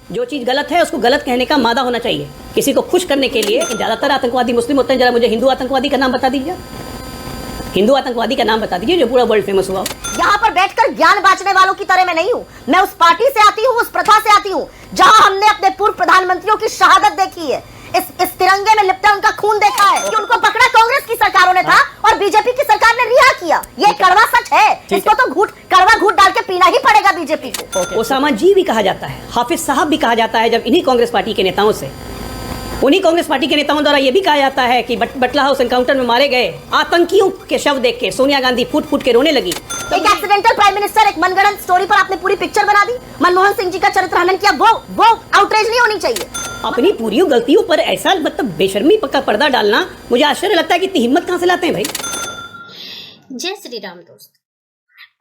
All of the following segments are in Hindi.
जो चीज़ गलत है उसको गलत कहने का मादा होना चाहिए, किसी को खुश करने के लिए। ज़्यादातर आतंकवादी मुस्लिम होते हैं। जरा मुझे हिंदू आतंकवादी का नाम बता दीजिए, हिंदू आतंकवादी का नाम बता दीजिए जो पूरा वर्ल्ड फेमस हुआ हो। यहाँ पर बैठकर ज्ञान बांटने वालों की तरह मैं नहीं हूँ। मैं उस पार्टी से आती हूँ, उस प्रथा से आती हूँ जहाँ हमने अपने पूर्व प्रधानमंत्रियों की शहादत देखी है, इस तिरंगे में लिपटा उनका खून देखा है कि उनको पकड़ा कांग्रेस की सरकारों ने था और बीजेपी की सरकार ने रिहा किया। ये कड़वा सच है, इसको तो कड़वा घूट डाल के पीना ही पड़ेगा बीजेपी को। ओसामा जी भी कहा जाता है, हाफिज साहब भी कहा जाता है, जब इन्हीं कांग्रेस पार्टी के नेताओं से, उन्हीं कांग्रेस पार्टी के नेताओं द्वारा यह भी कहा जाता है कि बटला हाउस एनकाउंटर में मारे गए आतंकियों के शव देख के सोनिया गांधी फूट फूट के रोने लगी। एक एक्सीडेंटल प्राइम मिनिस्टर, एक मनगढ़ंत स्टोरी पर आपने पूरी पिक्चर बना दी। मनमोहन सिंह जी का चरित्र हनन किया, वो आउटरेज नहीं होनी चाहिए। अपनी पूरी गलतियों पर ऐसा मतलब बेशर्मी पक्का पर्दा डालना, मुझे आश्चर्य लगता है कि इतनी हिम्मत कहां से लाते हैं भाई। जय श्री राम दोस्त।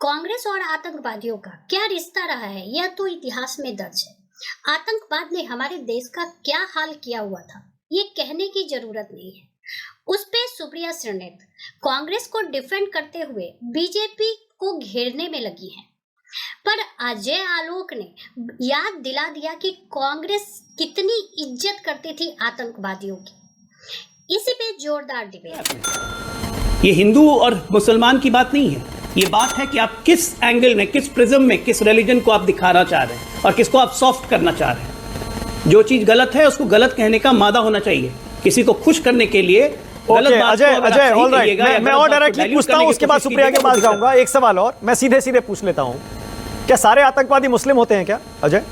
कांग्रेस और आतंकवादियों का क्या रिश्ता रहा है यह तो इतिहास में दर्ज है। आतंकवाद ने हमारे देश का क्या हाल किया हुआ था ये कहने की जरूरत नहीं है। उस पे सुप्रिया श्रीनेत कांग्रेस को डिफेंड करते हुए बीजेपी को घेरने में लगी हैं, पर अजय आलोक ने याद दिला दिया कि कांग्रेस कितनी इज्जत करती थी आतंकवादियों की। इसी पे जोरदार डिबेट। ये हिंदू और मुसलमान की बात नहीं है, ये बात है कि आप किस एंगल में, किस प्रिज्म में, किस रिलीजन को आप दिखाना चाह रहे हैं और किसको आप सॉफ्ट करना चाह रहे हैं। जो चीज गलत है उसको गलत कहने का मादा होना चाहिए, किसी को खुश करने के लिए। अजय ऑल राइट, मैं और डायरेक्टली पूछता हूं, उसके बाद सुप्रिया के पास जाऊंगा। एक सवाल और मैं सीधे पूछ लेता हूं, क्या सारे आतंकवादी मुस्लिम होते हैं क्या अजय?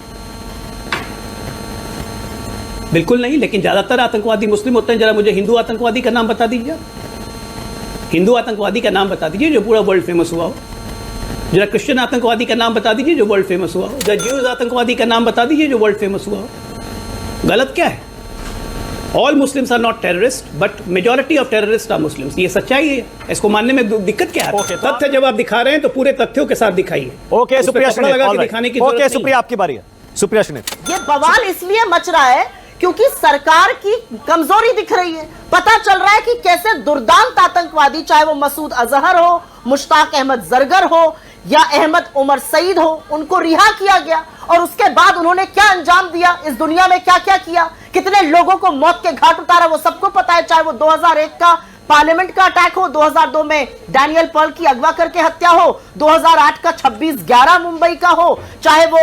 बिल्कुल नहीं, लेकिन ज्यादातर आतंकवादी मुस्लिम होते हैं। जरा मुझे हिंदू आतंकवादी का नाम बता दीजिए, हिंदू आतंकवादी का नाम बता दीजिए जो पूरा वर्ल्ड फेमस हुआ हो। जरा क्रिश्चियन आतंकवादी का नाम बता दीजिए जो वर्ल्ड फेमस हुआ हो। जरा ज्यूज आतंकवादी का नाम बता दीजिए जो वर्ल्ड फेमस हुआ हो। गलत क्या है? All Muslims are not terrorist but majority of terrorist are Muslims. ये सच्चाई है, इसको मानने में दिक्कत क्या है? तथ्य जब आप दिखा रहे हैं तो पूरे तथ्यों के साथ दिखाइए। ओके सुप्रिया दिखाने की ओके सुप्रिया आपकी बारी है। सुप्रिया श्रीनेत, ये बवाल इसलिए मच रहा है क्योंकि सरकार की कमजोरी दिख रही है। पता चल रहा है कि कैसे दुर्दांत आतंकवादी, चाहे वो मसूद अजहर हो, मुश्ताक अहमद जरगर हो या अहमद उमर सईद हो, उनको रिहा किया गया और उसके बाद उन्होंने क्या अंजाम दिया, इस दुनिया में क्या क्या किया, कितने लोगों को मौत के घाट उतारा, वो सबको पता है। चाहे वो 2001 का पार्लियामेंट का अटैक हो, 2002 में डैनियल पर्ल की अगवा करके हत्या हो, 2008 का 26/11 मुंबई का हो, चाहे वो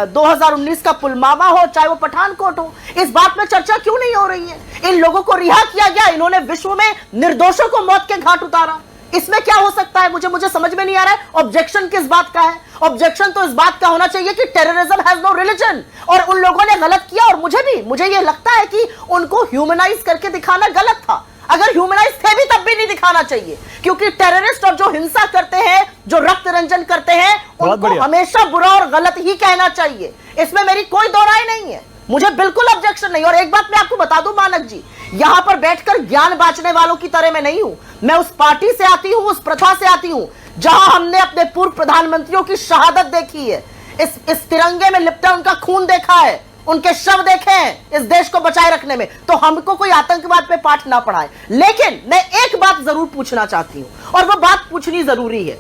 2019 का पुलवामा हो, चाहे वो पठानकोट हो। इस बात में चर्चा क्यों नहीं हो रही है? इन लोगों को रिहा किया गया, इन्होंने विश्व में निर्दोषों को मौत के घाट उतारा। इसमें क्या हो सकता है? मुझे समझ में नहीं आ रहा है। ऑब्जेक्शन किस बात का है? ऑब्जेक्शन तो इस बात का होना चाहिए कि टेररिज्म हैज नो रिलीजन, और उन लोगों ने गलत किया। और मुझे ये लगता है कि उनको ह्यूमनाइज करके दिखाना गलत था। अगर ह्यूमनाइज थे भी तब भी नहीं दिखाना चाहिए, क्योंकि टेररिस्ट और जो हिंसा करते हैं, जो रक्त रंजन करते हैं, उनको हमेशा बुरा और गलत ही कहना चाहिए। इसमें मेरी कोई दो राय नहीं है, मुझे बिल्कुल ऑब्जेक्शन नहीं। और एक बात मैं आपको बता दूं मानक जी, यहां पर बैठकर ज्ञान बांटने वालों की तरह मैं नहीं हूं। मैं उस पार्टी से आती हूं, उस प्रथा से आती हूं जहां हमने अपने पूर्व प्रधानमंत्रियों की शहादत देखी है, इस तिरंगे में लिपटा उनका खून देखा है, उनके शव देखे हैं इस देश को बचाए रखने में। तो हमको कोई आतंकवाद पे पाठ ना पढ़ाए। लेकिन मैं एक बात जरूर पूछना चाहती हूं और वो बात पूछनी जरूरी है।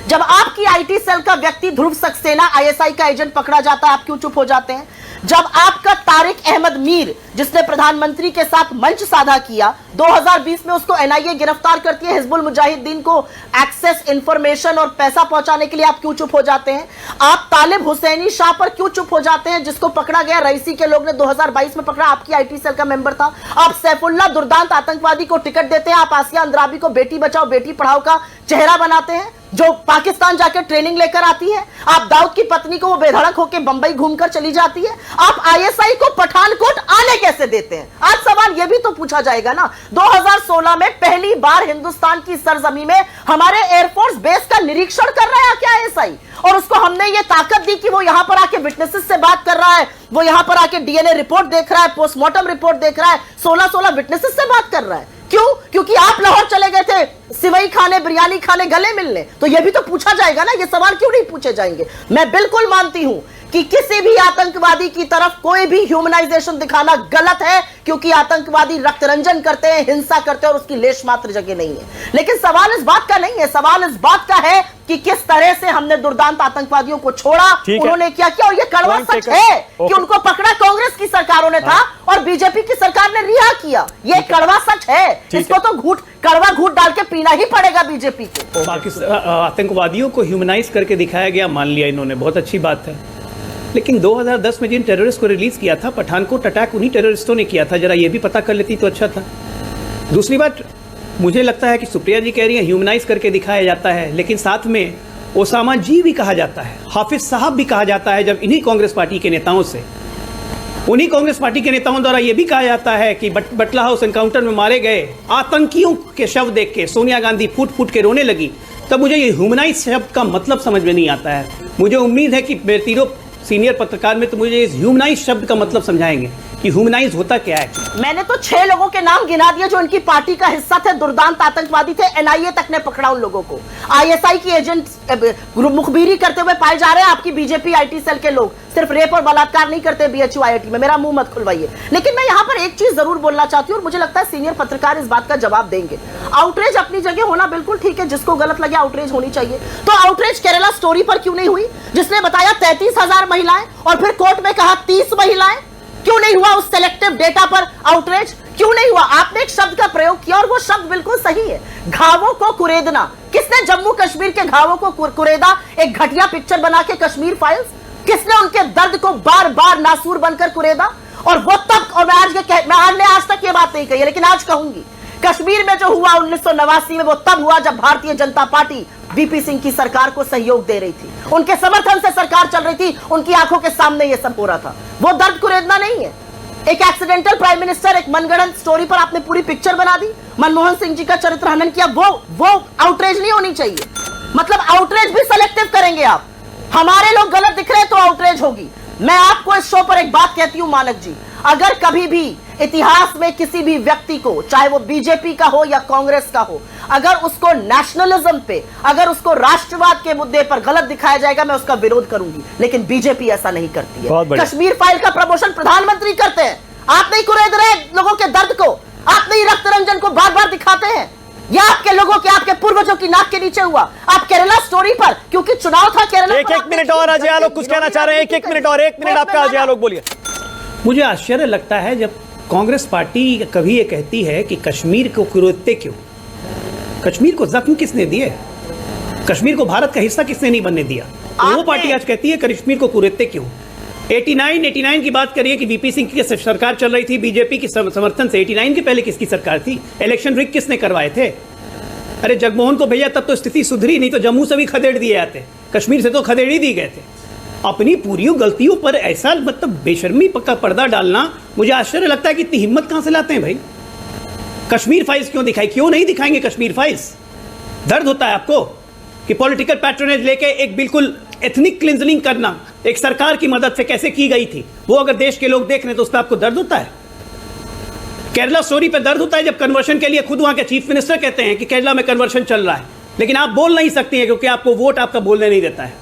जब आपकी आईटी सेल का व्यक्ति ध्रुव सक्सेना आईएसआई का एजेंट पकड़ा जाता है, आप क्यों चुप हो जाते हैं? जब आपका तारिक अहमद मीर, जिसने प्रधानमंत्री के साथ मंच साधा किया, 2020 में उसको एनआईए गिरफ्तार करती है हिजबुल मुजाहिदीन को एक्सेस इंफॉर्मेशन और पैसा पहुंचाने के लिए, आप क्यों चुप हो जाते हैं? आप तालिब हुसैनी शाह पर क्यों चुप हो जाते हैं, जिसको पकड़ा गया, रईसी के लोग ने 2022 में पकड़ा, आपकी आईटी सेल का मेंबर था। आप सैफुल्लाह दुर्दांत आतंकवादी को टिकट देते हैं, आप आसिया अंद्राबी को बेटी बचाओ बेटी पढ़ाओ का चेहरा बनाते हैं, जो पाकिस्तान जाकर ट्रेनिंग लेकर आती है। आप दाऊद की पत्नी को वो बेधड़क होकर बंबई घूमकर चली जाती है। आप आईएसआई को पठानकोट आने कैसे देते हैं? आज सवाल यह भी तो पूछा जाएगा ना। 2016 में पहली बार हिंदुस्तान की सरजमी में हमारे एयरफोर्स बेस का निरीक्षण कर रहा है क्या आईएसआई, और उसको हमने ये ताकत दी कि वो यहां पर आके विटनेसेस से बात कर रहा है, वो यहां पर आके डीएनए रिपोर्ट देख रहा है, पोस्टमार्टम रिपोर्ट देख रहा है, 16 विटनेसेस से बात कर रहा है। क्यों? क्योंकि आप लाहौर चले गए थे सिवई खाने, बिरयानी खाने, गले मिलने। तो यह भी तो पूछा जाएगा ना, ये सवाल क्यों नहीं पूछे जाएंगे? मैं बिल्कुल मानती हूं कि किसी भी आतंकवादी की तरफ कोई भी ह्यूमनाइजेशन दिखाना गलत है, क्योंकि आतंकवादी रक्तरंजन करते हैं, हिंसा करते हैं और उसकी लेश मात्र जगह नहीं है। लेकिन सवाल इस बात का नहीं है, सवाल इस बात का है कि किस तरह से हमने दुर्दांत आतंकवादियों को छोड़ा, उन्होंने क्या किया। और ये कड़वा सच है कि उनको पकड़ा कांग्रेस की सरकारों ने था और बीजेपी की सरकार ने रिहा किया। ये कड़वा सच है, इसको तो कड़वा घूट डाल के पीना ही पड़ेगा बीजेपी को। आतंकवादियों को ह्यूमनाइज करके दिखाया गया, मान लिया इन्होंने, बहुत अच्छी बात है। लेकिन 2010 में जिन टेररिस्ट को रिलीज किया था, पठानकोट अटैक उन्हीं टेररिस्टों ने किया था, जरा ये भी पता कर लेती तो अच्छा था। दूसरी बात, मुझे लगता है कि सुप्रिया जी कह रही है ह्यूमनाइज करके दिखाया जाता है, लेकिन साथ में ओसामा जी भी कहा जाता है, हाफिज साहब भी कहा जाता है, जब इन्हीं कांग्रेस पार्टी के नेताओं से, उन्हीं कांग्रेस पार्टी के नेताओं द्वारा यह भी कहा जाता है कि बटला हाउस एनकाउंटर में मारे गए आतंकियों के शव देख के सोनिया गांधी फूट फूट के रोने लगी। तब मुझे ये ह्यूमनाइज शब्द का मतलब समझ में नहीं आता है। मुझे उम्मीद है कि मेरे तीनों सीनियर पत्रकार में तो मुझे इस ह्यूमनाइज शब्द का मतलब समझाएंगे कि ह्यूमनाइज होता क्या है। मैंने तो 6 लोगों के नाम गिना दिए जो इनकी पार्टी का हिस्सा थे, दुर्दांत आतंकवादी थे, एनआईए तक ने पकड़ा उन लोगों को। आईएसआई की एजेंट मुखबिरी करते हुए पाए जा रहे हैं आपकी बीजेपी आईटी सेल के लोग, सिर्फ रेप और बलात्कार नहीं करते बीएचयू आईआईटी में। मेरा मुंह मत खुलवाइए। लेकिन मैं यहां पर एक चीज जरूर बोलना चाहती हूं और मुझे लगता है सीनियर पत्रकार इस बात का जवाब देंगे। आउटरीच अपनी जगह होना बिल्कुल ठीक है, जिसको गलत लगे आउटरीच होनी चाहिए। तो आउटरीच केरला स्टोरी पर क्यों नहीं हुई, जिसने बताया 33,000 महिलाएं और फिर कोर्ट में कहा 30 महिलाएं? क्यों नहीं हुआ उस सेलेक्टिव डेटा पर आउटरीच? क्यों नहीं हुआ? आपने एक शब्द का प्रयोग किया और वो शब्द बिल्कुल सही है, घावों को कुरेदना। किसने जम्मू कश्मीर के घावों को कुरेदा? एक घटिया पिक्चर बना के कश्मीर फाइल्स। किसने उनके दर्द को बार बार नासूर बनकर कुरेदा? और वो तब, और मैं आज तक ये बात नहीं कही है लेकिन आज कहूंगी, कश्मीर में जो हुआ 1989 में वो तब हुआ जब भारतीय जनता पार्टी वीपी सिंह की सरकार को सहयोग दे रही थी, उनके समर्थन से सरकार चल रही थी, उनकी आंखों के सामने ये सब हो रहा था। वो दर्द कुरेदना नहीं है। एक एक्सीडेंटल प्राइम मिनिस्टर, एक मनगढ़ंत स्टोरी पर आपने पूरी पिक्चर बना दी, मनमोहन सिंह जी का चरित्र हनन किया, वो आउटरीच नहीं होनी चाहिए। मतलब आउटरीच भी सेलेक्टिव करेंगे आप। हमारे लोग गलत दिख रहे हैं तो आउटरीच होगी। मैं आपको इस शो पर एक बात कहती हूं मानक जी, अगर कभी भी इतिहास में किसी भी व्यक्ति को, चाहे वो बीजेपी का हो या कांग्रेस का हो, अगर उसको नेशनलिज्म पे, अगर उसको राष्ट्रवाद के मुद्दे पर गलत दिखाया जाएगा, मैं उसका विरोध करूंगी। लेकिन बीजेपी ऐसा नहीं करती है। कश्मीर फाइल का प्रमोशन प्रधानमंत्री करते हैं। आप नहीं कुरेद रहे लोगों के दर्द को, आप नहीं रक्तरंजन को बार बार दिखाते हैं। यह आपके लोगों के, आपके पूर्वजों की नाक के नीचे हुआ। आप केरला स्टोरी पर, क्योंकि चुनाव था केरला। एक मिनट और अजय आलोक कुछ कहना चाह रहे हैं। एक मिनट आपका अजय आलोक बोलिए। मुझे आश्चर्य लगता है जब कांग्रेस पार्टी कभी ये कहती है कि कश्मीर को कुरेदते क्यों। कश्मीर को जख्म किसने दिए? कश्मीर को भारत का हिस्सा किसने नहीं बनने दिया? वो पार्टी आज कहती है कश्मीर को कुरेदते क्यों। 89 की बात करिए कि वीपी सिंह की सरकार चल रही थी बीजेपी की समर्थन से। 89 के पहले किसकी सरकार थी? इलेक्शन रिग किसने करवाए थे? अरे जगमोहन को भेजा तब तो स्थिति सुधरी, नहीं तो जम्मू से भी खदेड़ दिए जाते, कश्मीर से तो खदेड़ ही दिए गए थे। अपनी पूरी गलतियों पर ऐसा मतलब बेशर्मी पक्का पर्दा डालना, मुझे आश्चर्य लगता है कि इतनी हिम्मत कहां से लाते हैं भाई। कश्मीर फाइल्स क्यों दिखाई? क्यों नहीं दिखाएंगे कश्मीर फाइल्स? दर्द होता है आपको कि पॉलिटिकल पैट्रोनेज लेके एक बिल्कुल एथनिक क्लिंजिंग करना एक सरकार की मदद से कैसे की गई थी, वो अगर देश के लोग देख रहे हैं तो उस पर आपको दर्द होता है। केरला स्टोरी पे दर्द होता है जब कन्वर्शन के लिए खुद वहां के चीफ मिनिस्टर कहते हैं कि केरला में कन्वर्शन चल रहा है, लेकिन आप बोल नहीं सकती हैं क्योंकि आपको वोट आपका बोलने नहीं देता है।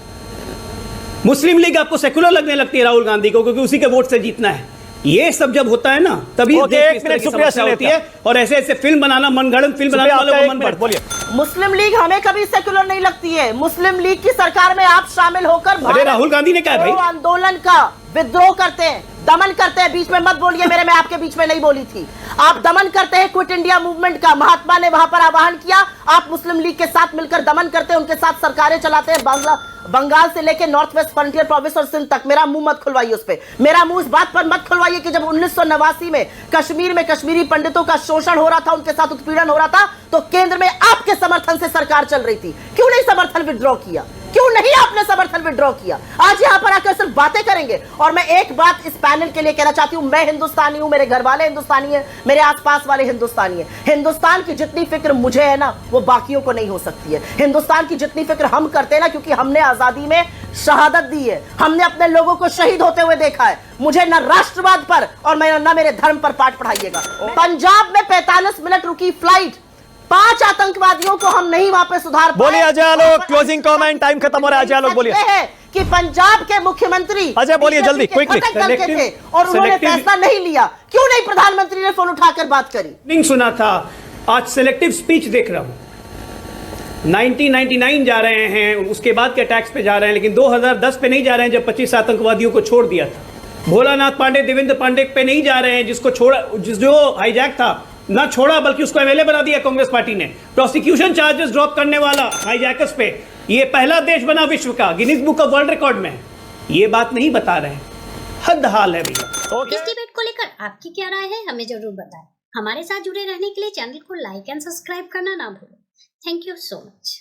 मुस्लिम लीग आपको सेकुलर लगने लगती है राहुल गांधी को, क्योंकि उसी के वोट से जीतना है। ये सब जब होता है ना, तभी देश में समस्या होती है और ऐसे ऐसे फिल्म बनाना, मनगढ़ंत फिल्म बनाने वालों को मन बढ़ता है। मुस्लिम लीग हमें कभी सेकुलर नहीं लगती है। मुस्लिम लीग की सरकार में आप शामिल होकर अरे राहुल गांधी ने कहा भाई, आंदोलन का विद्रोह करते हैं, दमन करते हैं। बीच में मत बोलिए मेरे, मैं आपके बीच में नहीं बोली थी। आप दमन करते हैं क्विट इंडिया मूवमेंट का, महात्मा ने वहां पर आह्वान किया, आप मुस्लिम लीग के साथ मिलकर दमन करते हैं, उनके साथ सरकारें चलाते हैं, बंगाल से लेकर नॉर्थ वेस्ट फ्रंटियर प्रोविंस और सिंध तक। मेरा मुंह मत खुलवाइए उस पे, मेरा मुंह इस बात पर मत खुलवाइए कि जब 1989 में कश्मीर में कश्मीरी पंडितों का शोषण हो रहा था, उनके साथ उत्पीड़न हो रहा था, तो केंद्र में आपके समर्थन से सरकार चल रही थी। क्यों नहीं समर्थन विड्रॉ किया? क्यों नहीं आपने समर्थन विड्रॉ किया? आज यहां पर आकर सिर्फ बातें करेंगे। और मैं एक बात इस पैनल के लिए कहना चाहती हूं, मैं हिंदुस्तानी हूं, मेरे घर वाले हिंदुस्तानी हैं, मेरे आसपास वाले हिंदुस्तानी हैं। हिंदुस्तान की जितनी फिक्र मुझे है ना, वो बाकियों को नहीं हो सकती है। हिंदुस्तान की जितनी फिक्र हम करते हैं ना, क्योंकि हमने आजादी में शहादत दी है, हमने अपने लोगों को शहीद होते हुए देखा है। मुझे न राष्ट्रवाद पर और न मेरे धर्म पर पाठ पढ़ाइएगा। पंजाब में 45 मिनट रुकी फ्लाइट, 5 आतंकवादियों को हम नहीं वहां पे सुधार पाए। बोलिए Ajay Alok, closing comment, time खत्म हो रहा है। अजय आलोक बोलिए। है कि पंजाब के मुख्यमंत्री अजय बोलिए जल्दी, क्विकली। थे और उन्होंने फैसला नहीं लिया, क्यों नहीं प्रधानमंत्री ने फोन उठाकर बात करी? नहीं सुना था, आज सिलेक्टिव स्पीच देख रहा हूं। 1999 जा रहे हैं, उसके बाद के अटैक्स पे जा रहे हैं, लेकिन 2010 पे नहीं जा रहे हैं जब 25 आतंकवादियों को छोड़ दिया था। भोलानाथ पांडे, देवेंद्र पांडे पे नहीं जा रहे हैं जिसको छोड़ा, जो हाईजैक था ना छोड़ा बल्कि उसको एमएलए बना दिया कांग्रेस पार्टी ने। प्रोसिक्यूशन चार्जेस ड्रॉप करने वाला हाईजैकर्स पे ये पहला देश बना विश्व का, Guinness book of world record में। ये बात नहीं बता रहे हैं, हद हाल है भैया। इस डिबेट को लेकर आपकी क्या राय है, हमें जरूर बताएं। हमारे साथ जुड़े रहने के लिए चैनल को लाइक एंड सब्सक्राइब करना ना भूलें। Thank you so much.